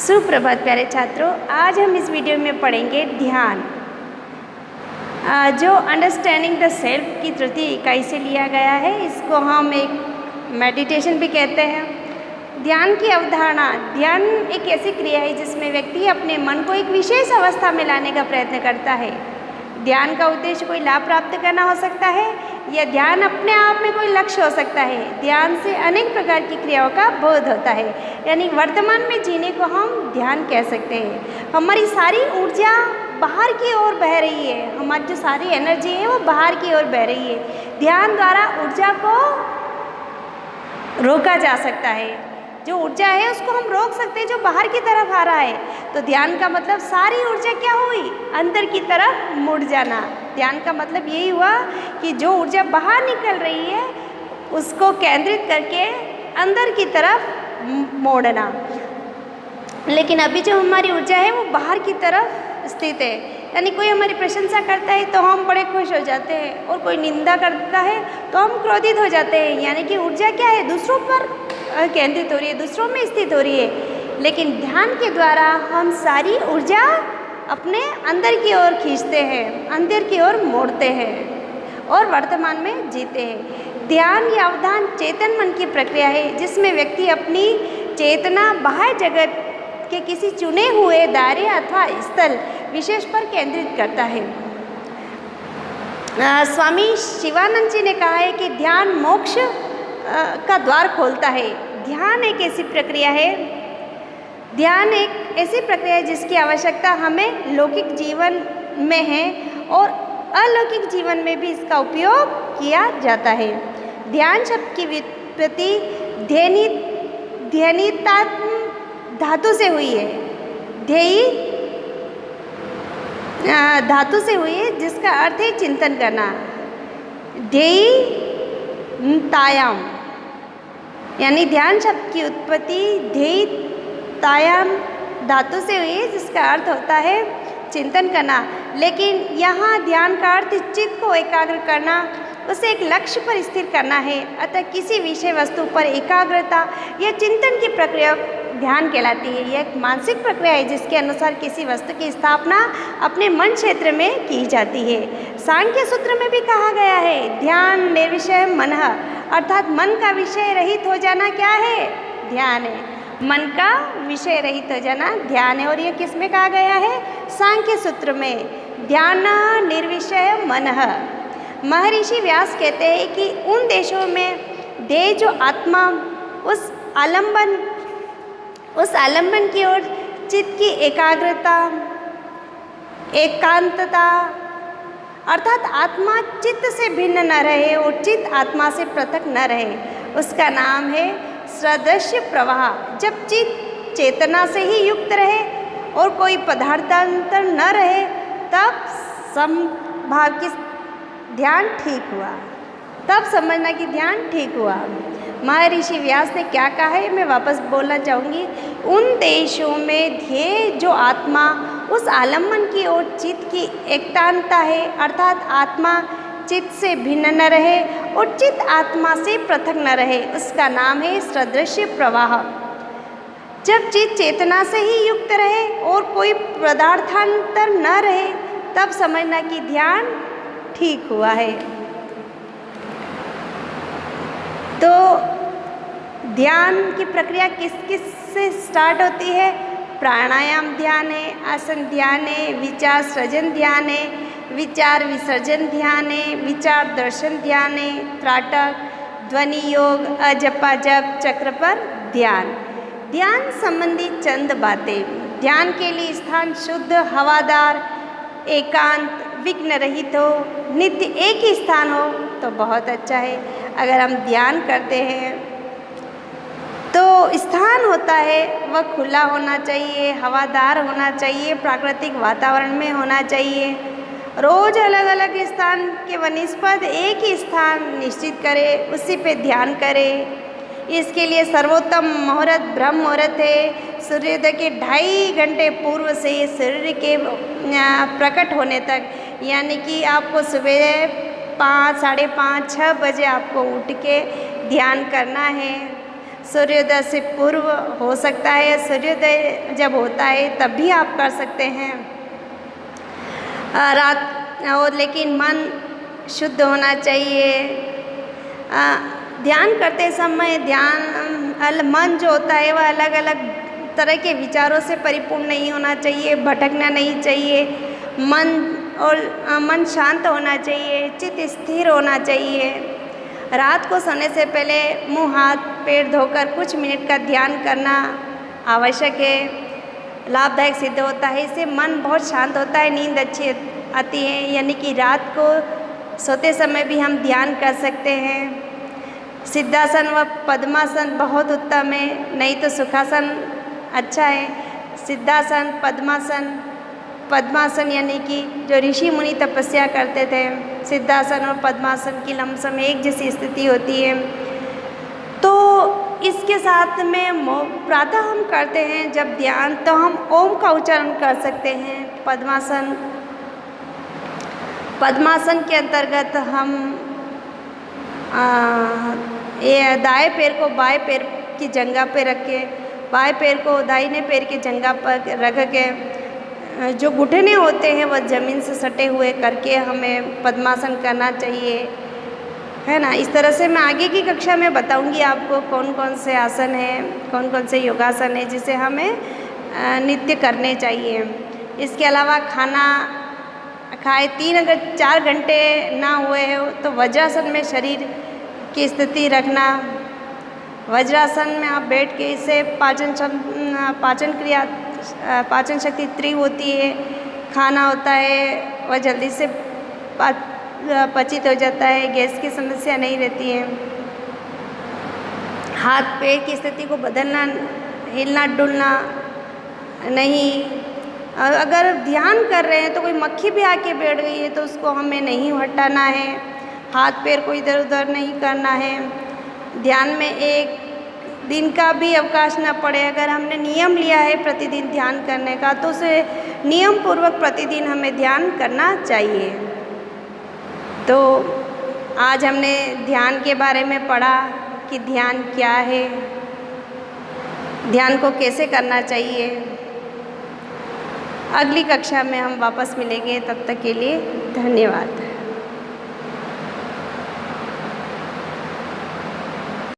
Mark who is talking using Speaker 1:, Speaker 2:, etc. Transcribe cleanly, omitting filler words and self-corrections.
Speaker 1: सुप्रभात प्यारे छात्रों, आज हम इस वीडियो में पढ़ेंगे ध्यान, जो अंडरस्टैंडिंग द सेल्फ की तृतीय इकाई से लिया गया है। इसको हम एक मेडिटेशन भी कहते हैं। ध्यान की अवधारणा, ध्यान एक ऐसी क्रिया है जिसमें व्यक्ति अपने मन को एक विशेष अवस्था में लाने का प्रयत्न करता है। ध्यान का उद्देश्य कोई लाभ प्राप्त करना हो सकता है या ध्यान अपने आप में कोई लक्ष्य हो सकता है। ध्यान से अनेक प्रकार की क्रियाओं का बोध होता है, यानी वर्तमान में जीने को हम ध्यान कह सकते हैं। हमारी सारी ऊर्जा बाहर की ओर बह रही है, हमारी जो सारी एनर्जी है वो बाहर की ओर बह रही है। ध्यान द्वारा ऊर्जा को रोका जा सकता है। जो ऊर्जा है उसको हम रोक सकते हैं जो बाहर की तरफ आ रहा है। तो ध्यान का मतलब सारी ऊर्जा क्या हुई, अंदर की तरफ मुड़ जाना। ध्यान का मतलब यही हुआ कि जो ऊर्जा बाहर निकल रही है उसको केंद्रित करके अंदर की तरफ मोड़ना। लेकिन अभी जो हमारी ऊर्जा है वो बाहर की तरफ स्थित है, यानी कोई हमारी प्रशंसा करता है तो हम बड़े खुश हो जाते हैं और कोई निंदा करता है तो हम क्रोधित हो जाते हैं। यानी कि ऊर्जा क्या है, दूसरों पर केंद्रित हो रही है, दूसरों में स्थित हो रही है। लेकिन ध्यान के द्वारा हम सारी ऊर्जा अपने अंदर की ओर खींचते हैं, अंदर की ओर मोड़ते हैं और वर्तमान में जीते हैं। ध्यान या अवधान चेतन मन की प्रक्रिया है जिसमें व्यक्ति अपनी चेतना बाह्य जगत के किसी चुने हुए दायरे अथवा स्थल विशेष पर केंद्रित करता है। स्वामी शिवानंद जी ने कहा है कि ध्यान मोक्ष का द्वार खोलता है। ध्यान एक ऐसी प्रक्रिया है, ध्यान एक ऐसी प्रक्रिया है जिसकी आवश्यकता हमें लौकिक जीवन में है और अलौकिक जीवन में भी इसका उपयोग किया जाता है। ध्यान शब्द की व्युत्पत्ति ध्येयिता धातु से हुई है। ध्येयी धातु से हुई है जिसका अर्थ है चिंतन करना। ध्येयितायाम, यानी ध्यान शब्द की उत्पत्ति ध्येयितायाम धातु से हुई है जिसका अर्थ होता है चिंतन करना। लेकिन यहाँ ध्यान का अर्थ चित्त को एकाग्र करना, उसे एक लक्ष्य पर स्थिर करना है। अतः किसी विषय वस्तु पर एकाग्रता या चिंतन की प्रक्रिया ध्यान कहलाती है। यह एक मानसिक प्रक्रिया है जिसके अनुसार किसी वस्तु की स्थापना अपने मन क्षेत्र में की जाती है। सांख्य सूत्र में भी कहा गया है, ध्यान निर्विषय मनः, अर्थात मन का विषय रहित हो जाना क्या है, ध्यान है। मन का विषय रहित हो जाना ध्यान है। और यह किस में कहा गया है, सांख्य सूत्र में, ध्यान निर्विषय मनः। महर्षि व्यास कहते हैं कि उन देशों में देह जो आत्मा उस आलंबन की ओर चित्त की एकाग्रता, एकांतता, अर्थात आत्मा चित्त से भिन्न न रहे और चित्त आत्मा से पृथक न रहे, उसका नाम है सदृश्य प्रवाह। जब चित्त चेतना से ही युक्त रहे और कोई पदार्थांतर न रहे तब समभाव की ध्येय ठीक हुआ, तब समझना कि ध्यान ठीक हुआ। महर्षि व्यास ने क्या कहा है, मैं वापस बोलना चाहूँगी। उन देशों में ध्येय जो आत्मा उस आलम्बन की ओर चित्त की एकांतता है, अर्थात आत्मा चित्त से भिन्न न रहे और चित्त आत्मा से पृथक न रहे, उसका नाम है सदृश्य प्रवाह। जब चित्त चेतना से ही युक्त रहे और कोई पदार्थांतर न रहे तब समझना कि ध्यान ठीक हुआ है। तो ध्यान की प्रक्रिया किस किस से स्टार्ट होती है, प्राणायाम ध्यान है, आसन ध्यान है, विचार सृजन ध्यान है, विचार विसर्जन ध्यान है, विचार दर्शन ध्यान है, त्राटक, ध्वनि योग, अजपा जप, चक्र पर ध्यान। ध्यान संबंधी चंद बातें। ध्यान के लिए स्थान शुद्ध, हवादार, एकांत, विघ्न रहित हो, नित्य एक ही स्थान हो तो बहुत अच्छा है। अगर हम ध्यान करते हैं तो स्थान होता है वह खुला होना चाहिए, हवादार होना चाहिए, प्राकृतिक वातावरण में होना चाहिए। रोज अलग अलग स्थान के वनिस्पत एक ही स्थान निश्चित करें, उसी पे ध्यान करें। इसके लिए सर्वोत्तम मुहूर्त ब्रह्म मुहूर्त है। सूर्योदय के 2.5 घंटे पूर्व से सूर्य के प्रकट होने तक, यानी कि आपको सुबह 5, 5:30, 6 बजे आपको उठ के ध्यान करना है। सूर्योदय से पूर्व हो सकता है, सूर्योदय जब होता है तब भी आप कर सकते हैं। रात और लेकिन मन शुद्ध होना चाहिए। ध्यान करते समय मन जो होता है वह अलग अलग तरह के विचारों से परिपूर्ण नहीं होना चाहिए, भटकना नहीं चाहिए। मन शांत होना चाहिए, चित्त स्थिर होना चाहिए। रात को सोने से पहले मुंह हाथ पैर धोकर कुछ मिनट का ध्यान करना आवश्यक है, लाभदायक सिद्ध होता है। इससे मन बहुत शांत होता है, नींद अच्छी आती है। यानी कि रात को सोते समय भी हम ध्यान कर सकते हैं। सिद्धासन व पद्मासन बहुत उत्तम है, नहीं तो सुखासन अच्छा है। सिद्धासन, पद्मासन यानी कि जो ऋषि मुनि तपस्या करते थे, सिद्धासन और पद्मासन की लमसम एक जैसी स्थिति होती है। तो इसके साथ में प्रातः हम करते हैं जब ध्यान, तो हम ओम का उच्चारण कर सकते हैं। पद्मासन के अंतर्गत हम ये दाएं पैर को बाएं पैर की जंघा पे रख के, बाएं पैर को दाहिने पैर की जंघा पर रख के, जो घुटने होते हैं वह ज़मीन से सटे हुए करके हमें पद्मासन करना चाहिए, है ना। इस तरह से मैं आगे की कक्षा में बताऊंगी आपको कौन कौन से आसन हैं, कौन कौन से योगासन हैं जिसे हमें नित्य करने चाहिए। इसके अलावा खाना खाए 3 अगर 4 घंटे ना हुए हो तो वज्रासन में शरीर की स्थिति रखना। वज्रासन में आप बैठ के, इससे पाचन शक्ति तीव्र होती है, खाना होता है वह जल्दी से पचित हो जाता है, गैस की समस्या नहीं रहती है। हाथ पैर की स्थिति को बदलना, हिलना डुलना नहीं। और अगर ध्यान कर रहे हैं तो कोई मक्खी भी आके बैठ गई है तो उसको हमें नहीं हटाना है, हाथ पैर को इधर उधर नहीं करना है। ध्यान में एक दिन का भी अवकाश न पड़े। अगर हमने नियम लिया है प्रतिदिन ध्यान करने का तो उसे नियम पूर्वक प्रतिदिन हमें ध्यान करना चाहिए। तो आज हमने ध्यान के बारे में पढ़ा कि ध्यान क्या है, ध्यान को कैसे करना चाहिए। अगली कक्षा में हम वापस मिलेंगे, तब तक के लिए धन्यवाद।